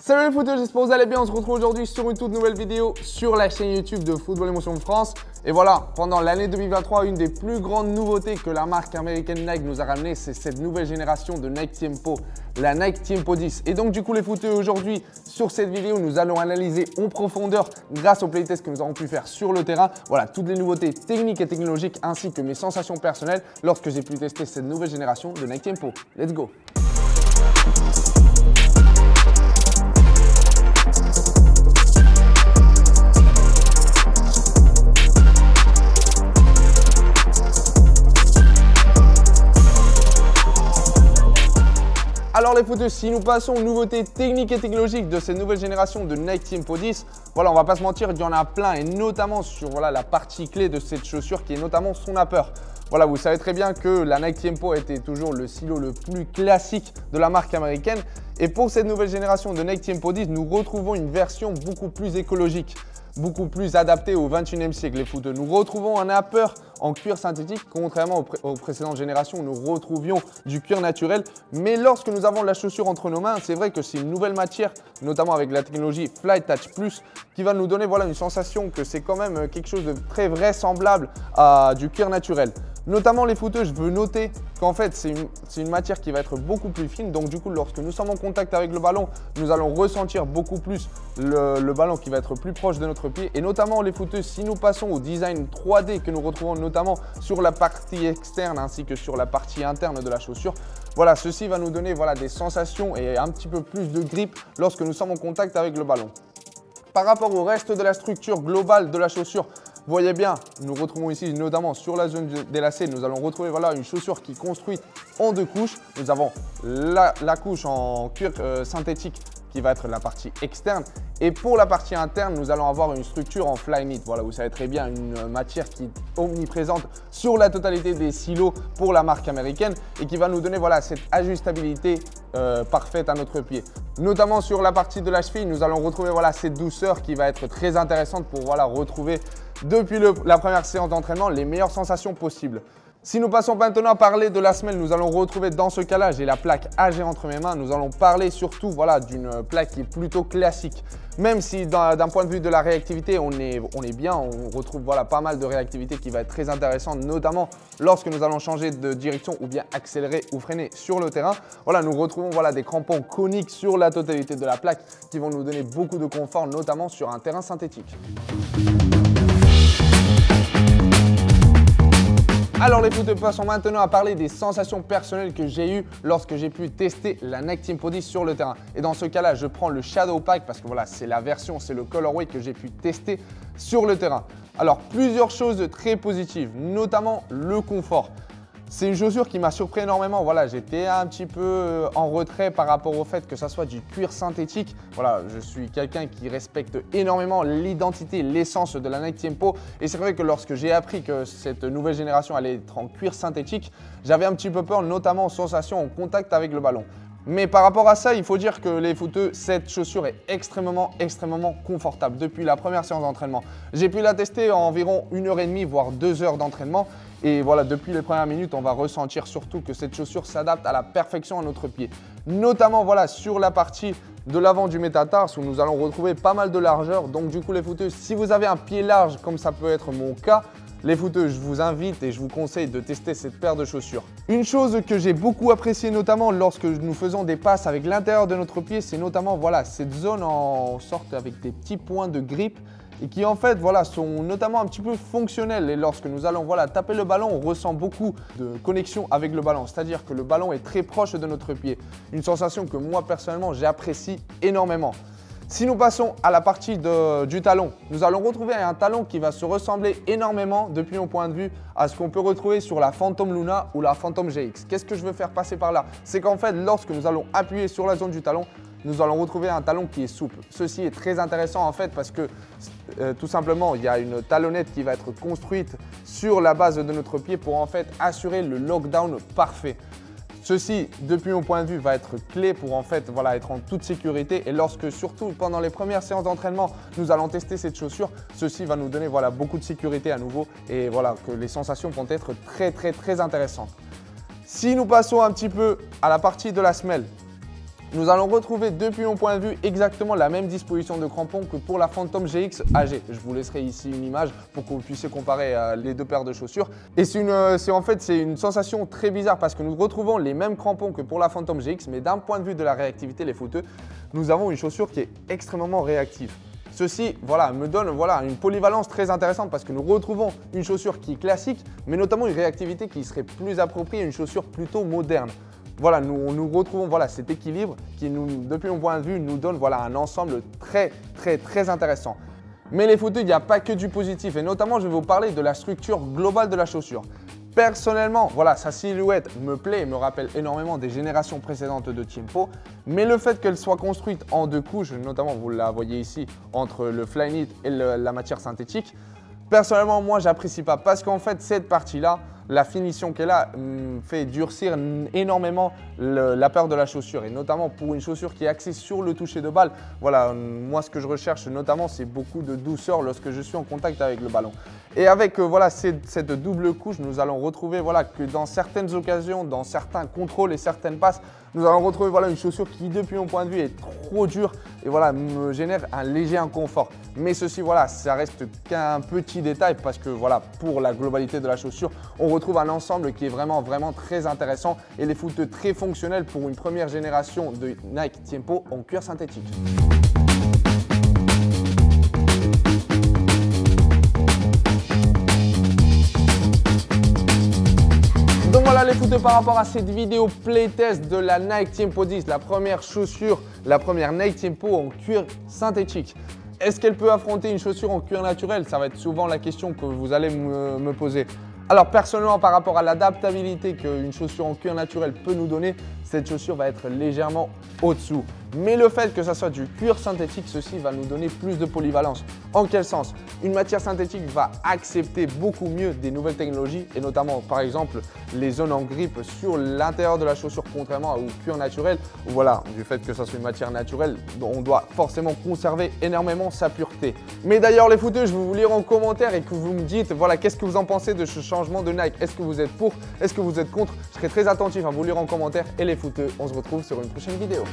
Salut les footeux, j'espère que vous allez bien. On se retrouve aujourd'hui sur une toute nouvelle vidéo sur la chaîne YouTube de Football Emotion France. Et voilà, pendant l'année 2023, une des plus grandes nouveautés que la marque américaine Nike nous a ramené, c'est cette nouvelle génération de Nike Tiempo, la Nike Tiempo 10. Et donc du coup les footeux, aujourd'hui sur cette vidéo, nous allons analyser en profondeur, grâce aux playtests que nous avons pu faire sur le terrain, voilà, toutes les nouveautés techniques et technologiques ainsi que mes sensations personnelles lorsque j'ai pu tester cette nouvelle génération de Nike Tiempo. Let's go! Alors les footeux, si nous passons aux nouveautés techniques et technologiques de cette nouvelle génération de Nike Tiempo 10, voilà, on va pas se mentir, il y en a plein et notamment sur la partie clé de cette chaussure qui est notamment son upper. Voilà, vous savez très bien que la Nike Tiempo était toujours le stylo le plus classique de la marque américaine. Et pour cette nouvelle génération de Nike Tiempo 10, nous retrouvons une version beaucoup plus écologique, beaucoup plus adaptée au 21e siècle, les footeux. Nous retrouvons un upper en cuir synthétique, contrairement aux précédentes générations où nous retrouvions du cuir naturel. Mais lorsque nous avons la chaussure entre nos mains, c'est vrai que c'est une nouvelle matière, notamment avec la technologie Fly Touch Plus, qui va nous donner une sensation que c'est quand même quelque chose de très vraisemblable à du cuir naturel. Notamment les footeux, je veux noter qu'en fait c'est une matière qui va être beaucoup plus fine, donc du coup lorsque nous sommes en contact avec le ballon, nous allons ressentir beaucoup plus le ballon qui va être plus proche de notre pied. Et notamment les footeux, si nous passons au design 3D que nous retrouvons notamment sur la partie externe ainsi que sur la partie interne de la chaussure, voilà, ceci va nous donner des sensations et un petit peu plus de grip lorsque nous sommes en contact avec le ballon. Par rapport au reste de la structure globale de la chaussure, vous voyez bien, nous retrouvons ici notamment sur la zone des lacets, nous allons retrouver une chaussure qui est construite en deux couches. Nous avons la couche en cuir synthétique qui va être la partie externe. Et pour la partie interne, nous allons avoir une structure en Flyknit. Voilà, vous savez très bien, une matière qui est omniprésente sur la totalité des silos pour la marque américaine et qui va nous donner cette ajustabilité parfaite à notre pied. Notamment sur la partie de la cheville, nous allons retrouver cette douceur qui va être très intéressante pour retrouver depuis la première séance d'entraînement les meilleures sensations possibles. Si nous passons maintenant à parler de la semelle, nous allons retrouver dans ce cas-là, j'ai la plaque AG entre mes mains. Nous allons parler surtout d'une plaque qui est plutôt classique. Même si d'un point de vue de la réactivité, on est bien, on retrouve pas mal de réactivité qui va être très intéressante, notamment lorsque nous allons changer de direction ou bien accélérer ou freiner sur le terrain. Voilà, nous retrouvons des crampons coniques sur la totalité de la plaque qui vont nous donner beaucoup de confort, notamment sur un terrain synthétique. Alors les footeux, passons maintenant à parler des sensations personnelles que j'ai eues lorsque j'ai pu tester la Nike Tiempo 10 sur le terrain. Et dans ce cas-là, je prends le Shadow Pack parce que c'est la version, c'est le colorway que j'ai pu tester sur le terrain. Alors plusieurs choses très positives, notamment le confort. C'est une chaussure qui m'a surpris énormément. Voilà, j'étais un petit peu en retrait par rapport au fait que ça soit du cuir synthétique. Voilà, je suis quelqu'un qui respecte énormément l'identité, l'essence de la Nike Tiempo. Et c'est vrai que lorsque j'ai appris que cette nouvelle génération allait être en cuir synthétique, j'avais un petit peu peur, notamment en sensation en contact avec le ballon. Mais par rapport à ça, il faut dire que les footeux, cette chaussure est extrêmement confortable depuis la première séance d'entraînement. J'ai pu la tester en environ 1h30 voire 2 heures d'entraînement. Et voilà, depuis les premières minutes, on va ressentir surtout que cette chaussure s'adapte à la perfection à notre pied. Notamment sur la partie de l'avant du métatarse où nous allons retrouver pas mal de largeur. Donc du coup les footeux, si vous avez un pied large comme ça peut être mon cas, les footeux, je vous invite et je vous conseille de tester cette paire de chaussures. Une chose que j'ai beaucoup appréciée notamment lorsque nous faisons des passes avec l'intérieur de notre pied, c'est notamment cette zone en sorte avec des petits points de grippe et qui en fait sont notamment un petit peu fonctionnels. Et lorsque nous allons taper le ballon, on ressent beaucoup de connexion avec le ballon, c'est-à-dire que le ballon est très proche de notre pied. Une sensation que moi personnellement j'apprécie énormément. Si nous passons à la partie du talon, nous allons retrouver un talon qui va se ressembler énormément depuis mon point de vue à ce qu'on peut retrouver sur la Phantom Luna ou la Phantom GX. Qu'est-ce que je veux faire passer par là? C'est qu'en fait, lorsque nous allons appuyer sur la zone du talon, nous allons retrouver un talon qui est souple. Ceci est très intéressant en fait parce que tout simplement, il y a une talonnette qui va être construite sur la base de notre pied pour en fait assurer le lockdown parfait. Ceci, depuis mon point de vue, va être clé pour être en toute sécurité. Et lorsque, surtout pendant les premières séances d'entraînement, nous allons tester cette chaussure, ceci va nous donner beaucoup de sécurité à nouveau et que les sensations vont être très intéressantes. Si nous passons un petit peu à la partie de la semelle, nous allons retrouver depuis mon point de vue exactement la même disposition de crampons que pour la Phantom GX AG. Je vous laisserai ici une image pour que vous puissiez comparer les deux paires de chaussures. Et c'est une sensation très bizarre parce que nous retrouvons les mêmes crampons que pour la Phantom GX, mais d'un point de vue de la réactivité, les footeux, nous avons une chaussure qui est extrêmement réactive. Ceci me donne une polyvalence très intéressante parce que nous retrouvons une chaussure qui est classique, mais notamment une réactivité qui serait plus appropriée à une chaussure plutôt moderne. Nous retrouvons cet équilibre qui, depuis mon point de vue, nous donne un ensemble très intéressant. Mais les footeux, il n'y a pas que du positif et notamment, je vais vous parler de la structure globale de la chaussure. Personnellement, sa silhouette me plaît et me rappelle énormément des générations précédentes de Tiempo, mais le fait qu'elle soit construite en deux couches, notamment vous la voyez ici, entre le Flyknit et la matière synthétique, personnellement, moi, j'apprécie pas parce qu'en fait, cette partie-là, la finition qu'elle a fait durcir énormément la paire de la chaussure et notamment pour une chaussure qui est axée sur le toucher de balle. Moi, ce que je recherche notamment, c'est beaucoup de douceur lorsque je suis en contact avec le ballon. Et avec cette double couche, nous allons retrouver que dans certaines occasions, dans certains contrôles et certaines passes, nous allons retrouver une chaussure qui, depuis mon point de vue, est trop dure et me génère un léger inconfort. Mais ceci, ça reste qu'un petit détail parce que pour la globalité de la chaussure, on retrouve un ensemble qui est vraiment très intéressant et les footeux très fonctionnels pour une première génération de Nike Tiempo en cuir synthétique. Donc voilà les footeux par rapport à cette vidéo playtest de la Nike Tiempo 10, la première chaussure, la première Nike Tiempo en cuir synthétique. Est-ce qu'elle peut affronter une chaussure en cuir naturel? Ça va être souvent la question que vous allez me poser. Alors personnellement, par rapport à l'adaptabilité qu'une chaussure en cuir naturel peut nous donner, cette chaussure va être légèrement au-dessous. Mais le fait que ça soit du cuir synthétique, ceci va nous donner plus de polyvalence. En quel sens? Une matière synthétique va accepter beaucoup mieux des nouvelles technologies et notamment par exemple les zones en grippe sur l'intérieur de la chaussure contrairement au cuir naturel. Du fait que ça soit une matière naturelle, on doit forcément conserver énormément sa pureté. Mais d'ailleurs les footeux, je vais vous lire en commentaire et que vous me dites qu'est-ce que vous en pensez de ce changement de Nike? Est-ce que vous êtes pour? Est-ce que vous êtes contre? Je serai très attentif à vous lire en commentaire et les footeux, on se retrouve sur une prochaine vidéo.